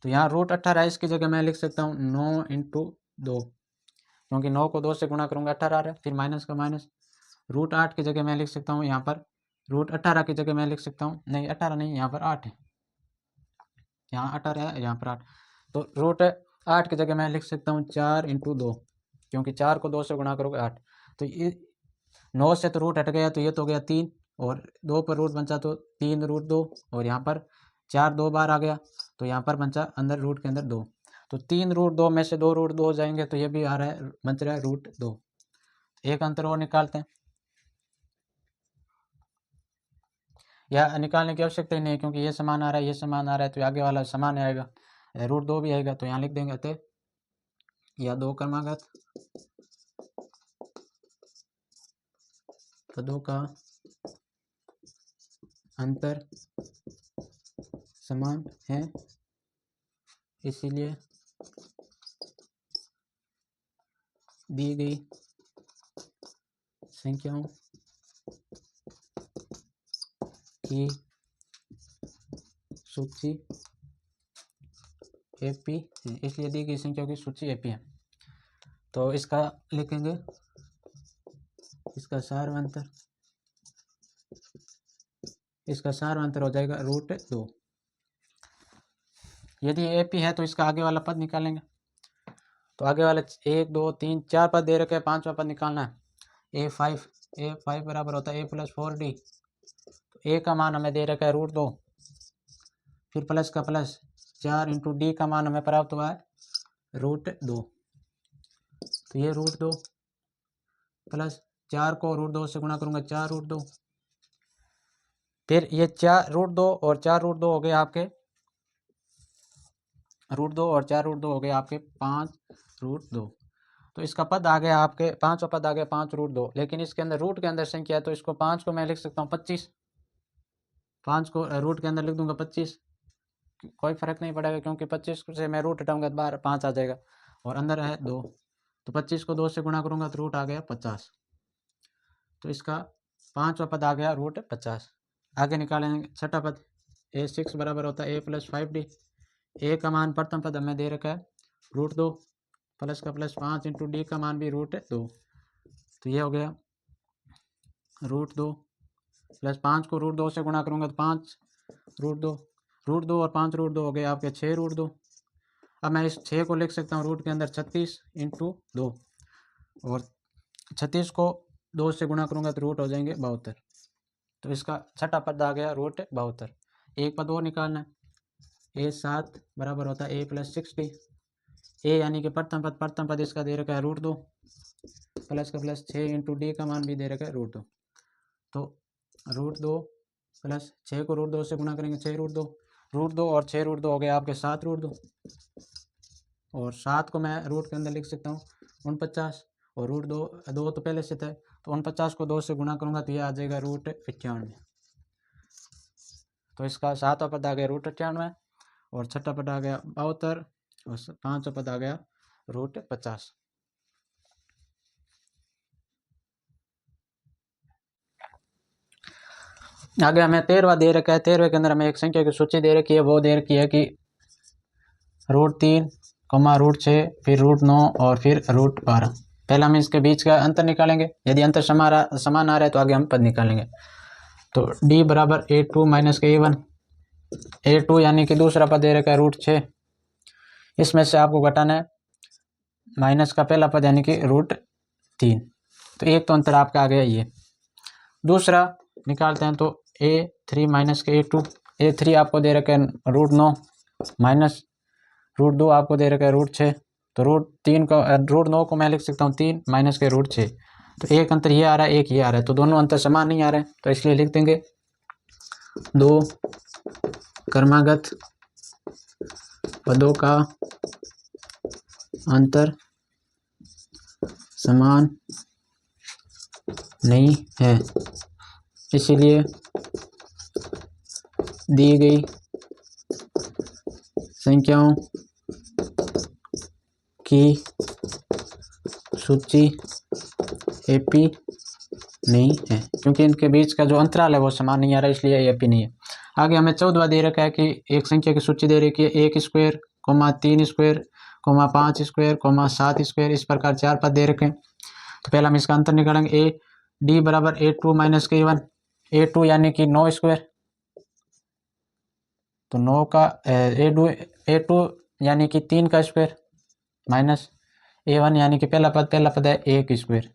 तो यहाँ √18 इसकी जगह मैं लिख सकता हूँ 9 × 2, क्योंकि 9 को 2 से गुणा करूँगा 18 आ रहा है, फिर माइनस का माइनस। √8 की जगह मैं लिख सकता हूँ यहाँ पर √18 की जगह मैं लिख सकता हूँ, नहीं 18 नहीं, यहाँ पर 8 है, यहाँ 18 है, यहाँ पर 8, तो √8 की जगह मैं लिख सकता हूँ 4 × 2, क्योंकि 4 को 2 से गुणा करोगे 8। तो ये 9 से तो रूट हट गया, तो ये तो हो गया 3, और 2 पर रूट बचा तो 3 √2, और यहाँ पर 4 2 बार आ गया, तो यहाँ पर बचा अंदर रूट के अंदर 2, तो 3 √2 में से 2 √2 हो जाएंगे, तो ये भी आ रहा है, बच रहा है √2। एक अंतर और निकालते हैं, या निकालने की आवश्यकता ही नहीं, क्योंकि ये समान आ रहा है, ये समान आ रहा है, तो आगे वाला समान आएगा, √2 भी आएगा, तो यहाँ लिख देंगे अतः या 2 क्रमागत पदों का अंतर समान है, इसीलिए दी गई संख्याओं की सूची एपी है, इसलिए दी गई संख्याओं की सूची एपी है। तो इसका लिखेंगे, इसका सारवंतर हो जाएगा √2। यदि एपी है तो इसका आगे वाला पद निकालेंगे। तो आगे वाले 1 2 3 4 पद दे रखे हैं, 5वां पद निकालना है। A5 बराबर होता है A+4D। तो ए का मान हमें दे रखा है √2, फिर प्लस का प्लस 4 × डी का मान हमें प्राप्त हुआ है √2। तो ये √2 प्लस 4 को √2 से गुणा करूँगा 4 √2, फिर ये 4 √2 और 4 √2 हो गए आपके √2 और 4 √2 हो गए आपके 5 √2। तो इसका पद आ गया आपके 5वां पद आ गया 5 √2, लेकिन इसके अंदर रूट के अंदर संख्या है, तो इसको 5 को मैं लिख सकता हूँ 25, 5 को रूट के अंदर लिख दूंगा 25, कोई फर्क नहीं पड़ेगा, क्योंकि 25 से मैं रूट हटाऊंगा तो बाहर 5 आ जाएगा, और अंदर है 2, तो 25 को 2 से गुणा करूंगा तो रूट आ गया 50। तो इसका 5वां पद आ गया √50। आगे निकालेंगे छठा पद। A6 बराबर होता है A+5D। ए का मान प्रथम पद हमें दे रखा है √2, प्लस का प्लस 5 × डी का मान भी √2, तो ये हो गया √2 प्लस 5 को √2 से गुणा करूँगा तो 5 √2 और 5 √2 हो गए आपके 6 √2। अब मैं इस 6 को लिख सकता हूँ रूट के अंदर 36 × 2, और 36 को 2 से गुणा करूँगा तो रूट हो जाएंगे 72। तो इसका छठा पद आ गया √72। एक पद और निकालना है, A7 बराबर होता है A+60। ए यानी कि प्रथम पद इसका दे रखा है √2 प्लस का प्लस 6 इंटू डी का मान भी दे रखा है √2। तो √2 प्लस 6 को √2 से गुणा करेंगे, 6 √2 और 6 √2 हो गया आपके 7 √2, और 7 को मैं रूट के अंदर लिख सकता हूँ 49, और √2 तो पहले से था, तो 49 को 2 से गुणा करूँगा तो यह आ जाएगा √98। तो इसका सातवां पद आ गया √98, और छठा पद आ गया 72, और पांचवा पद आ गया √50। आगे हमें 13वां दे रखा है। 13वें के अंदर हमें एक संख्या की सूची दे रखी है, वो दे रखी है कि √3, √6, फिर √9 और फिर √12। पहले हम इसके बीच का अंतर निकालेंगे, यदि अंतर समान आ रहा है तो आगे हम पद निकालेंगे। तो d बराबर A2 माइनस के A1, A2 यानी कि दूसरा पद दे रखा है √6, इसमें से आपको घटाना है माइनस का पहला पद यानी कि √3। तो एक तो अंतर आपका आ गया ये। दूसरा निकालते हैं, तो A3 माइनस के A2, A3 आपको दे रखा है √9 माइनस √2 आपको दे रखा है √6, तो √3 को √9 को मैं लिख सकता हूँ 3 माइनस के √6। तो एक अंतर ये आ रहा है, एक ये आ रहा है, तो दोनों अंतर समान नहीं आ रहे हैं, तो इसलिए लिख देंगे दो क्रमागत पदों का अंतर समान नहीं है, इसलिए दी गई संख्याओं की सूची एपी नहीं है, क्योंकि इनके बीच का जो अंतराल है वो समान नहीं आ रहा है, इसलिए एपी नहीं है। आगे हमें 14वां दे रखा है कि एक संख्या की सूची दे रखी है 1 स्क्वायर, 3 स्क्वायर, 5 स्क्वायर, 7 स्क्वायर, इस प्रकार 4 पद दे रखे हैं। तो पहले हम इसका अंतर निकालेंगे। D बराबर A2 माइनस के A1, A2 यानी कि 9 स्क्वायर, तो 9 का A2 यानी कि 3 का स्क्वायर, माइनस A1 यानी कि पहला पद है 1 स्क्वायर।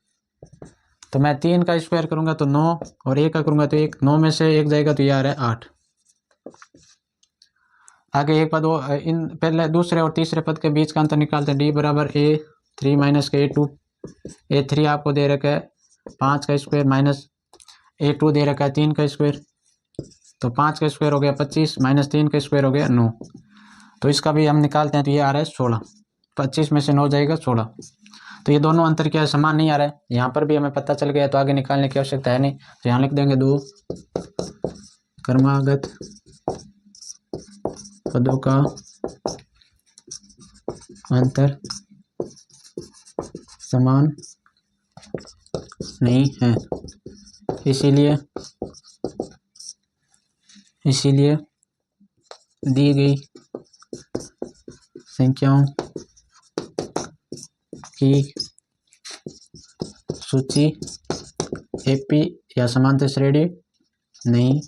तो मैं 3 का स्क्वायर करूंगा तो 9, और 1 का करूंगा तो 1, 9 में से 1 जाएगा तो ये आ रहा है 8। आगे एक पद इन पहले दूसरे और तीसरे पद के बीच का अंतर निकालते हैं। D बराबर A3 माइनस के A2, A3 आपको दे रखा है 5 का स्क्वायर, माइनस A2 दे रखा है 3 का स्क्वायर, तो 5 का स्क्वायर हो गया 25, माइनस 3 का स्क्वायर हो गया 9। तो इसका भी हम निकालते हैं तो ये आ रहा है 16, 25 में से 9 जाएगा 16। तो ये दोनों अंतर क्या है, समान नहीं आ रहा है, यहाँ पर भी हमें पता चल गया, तो आगे निकालने की आवश्यकता है नहीं। तो यहाँ लिख देंगे दो क्रमागत पदों का अंतर समान नहीं है, इसीलिए दी गई संख्याओं की सूची एपी या समांतर श्रेणी नहीं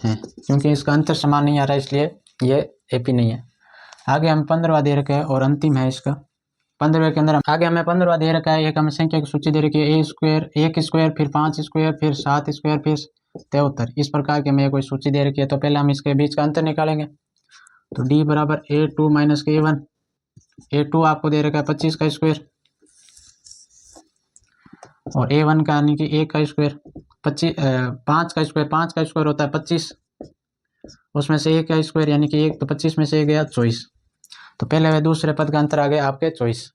है, क्योंकि इसका अंतर समान नहीं आ रहा है, इसलिए ये एपी नहीं है। आगे हम 15वां दे रखा है और अंतिम है इसका। 15वें के अंदर आगे हमें 15वां दे रखा है, एक हमें संख्या की सूची दे रखी है 1 स्क्वायर, फिर 5 स्क्वायर, फिर 7 स्क्वायर, फिर 73, इस प्रकार की हमें कोई सूची दे रखी है। तो पहले हम इसके बीच का अंतर निकालेंगे। तो D बराबर A2 माइनस के A1, A2 आपको दे रखा है 25 का स्क्वायर, और A1 का यानी कि 1 का स्क्वायर, 5 का स्क्वायर होता है 25, उसमें से 1 का स्क्वायर यानी कि 1, तो 25 में से 1 गया 24। तो पहले वे दूसरे पद का अंतर आ गया आपके 24।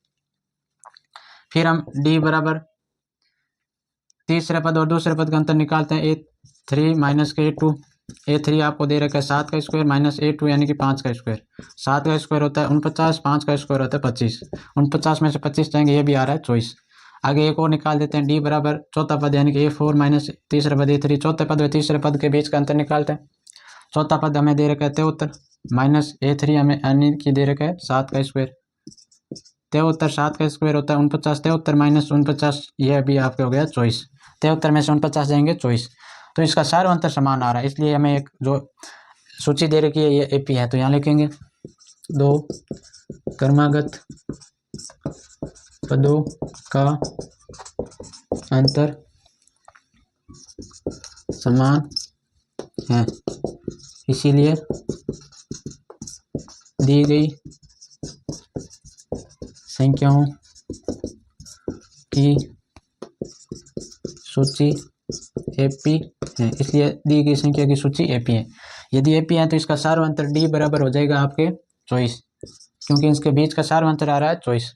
फिर हम D बराबर तीसरे पद और दूसरे पद का अंतर निकालते हैं। A3 माइनस के A2, A3 आपको दे रखा है 7 का स्क्वायर, माइनस A2 यानी कि 5 का स्क्वायर, 7 का स्क्वायर होता है 49, 5 का स्क्वायर होता है 25, 49 में से 25 जाएंगे, ये भी आ रहा है 24। आगे एक और निकाल देते हैं। D बराबर चौथा पद यानी कि A4 माइनस तीसरा पद A3, चौथे पद व तीसरे पद के बीच का अंतर निकालते हैं। चौथा पद हमें दे रखा है 73, माइनस A3 हमें यानी कि दे रखा है 7 का स्क्वायर, 73 7 का स्क्वायर होता है 49, 73 माइनस 49, यह भी आपके हो गया 24, 73 में से 49 जाएंगे 24। तो इसका सारा अंतर समान आ रहा है, इसलिए हमें एक जो सूची दे रखी है ये एपी है। तो यहाँ लिखेंगे दो क्रमागत पदों का अंतर समान हैं, इसीलिए दी गई संख्याओं की सूची एपी है, इसलिए दी गई संख्या की सूची एपी है। यदि एपी है तो इसका सार्वंतर डी बराबर हो जाएगा आपके 24, क्योंकि इसके बीच का सार्वंतर आ रहा है 24।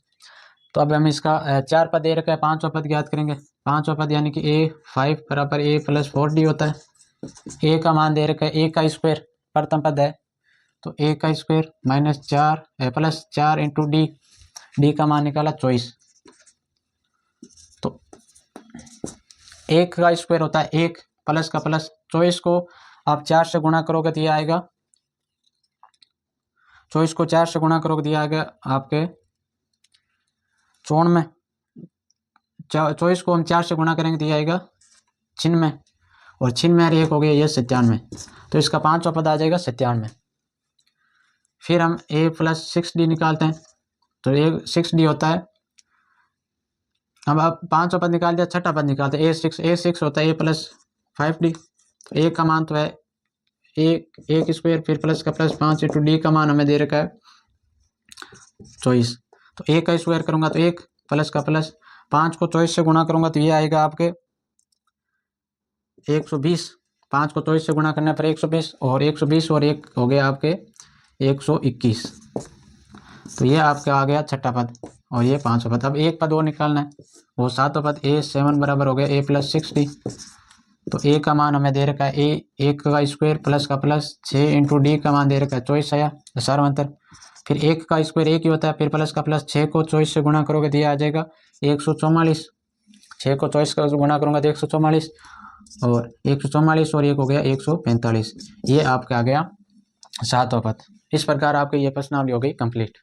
तो अब हम इसका 4 पद दे रखा है, 5वां पद ज्ञात करेंगे। 5वां पद यानी कि a5 बराबर a + 4d होता है। a का मान दे रखा है a का स्क्वायर प्रथम पद है, तो a का स्क्वायर -4 +4 इंटू डी का मान निकाला 24। तो 1 का स्क्वायर होता है 1 प्लस का प्लस, 24 को आप 4 से गुणा करोगे तो ये आएगा, 24 को 4 से गुणा करोगे तो ये आएगा आपके 94। 24 को हम 4 से गुणा करेंगे तो ये आएगा 96, और 96 और 1 हो गया ये 97। तो इसका 5वां पद आ जाएगा 97। फिर हम a + 6d निकालते हैं, तो ये 6d होता है। अब आप 5वां पद निकाल दिया, 6ठा पद निकालते हैं a6 होता है a + 5d। तो a का मान तो है एक स्क्वायर फिर प्लस का प्लस 5 इंटू डी का मान हमें दे रखा है 24। तो a का स्क्वायर करूंगा तो 1 प्लस का प्लस 5 को 24 से गुणा करूंगा तो ये आएगा आपके 120। 5 को 24 से गुणा करने पर 120, और 120 और 1 हो गया आपके 121। तो ये आपका आ गया 6ठा पद और ये 5वां पद। अब एक पद और निकालना है, वो 7वां पद a7 बराबर हो गया a + 6d। तो a का मान हमें दे रखा है 1 का स्क्वायर प्लस का प्लस 6 इंटू डी का मान दे रखा है 24 आया सार्वंतर। फिर 1 का स्क्वायर 1 ही होता है, फिर प्लस का प्लस 6 को 24 से गुणा करोगे तो ये आ जाएगा 144। 6 को 24 से गुणा करूंगा तो 144, और 144 और 1 हो गया 145। ये आपका आ गया 7वां पद। इस प्रकार आपकी ये प्रश्नावली हो गई कंप्लीट।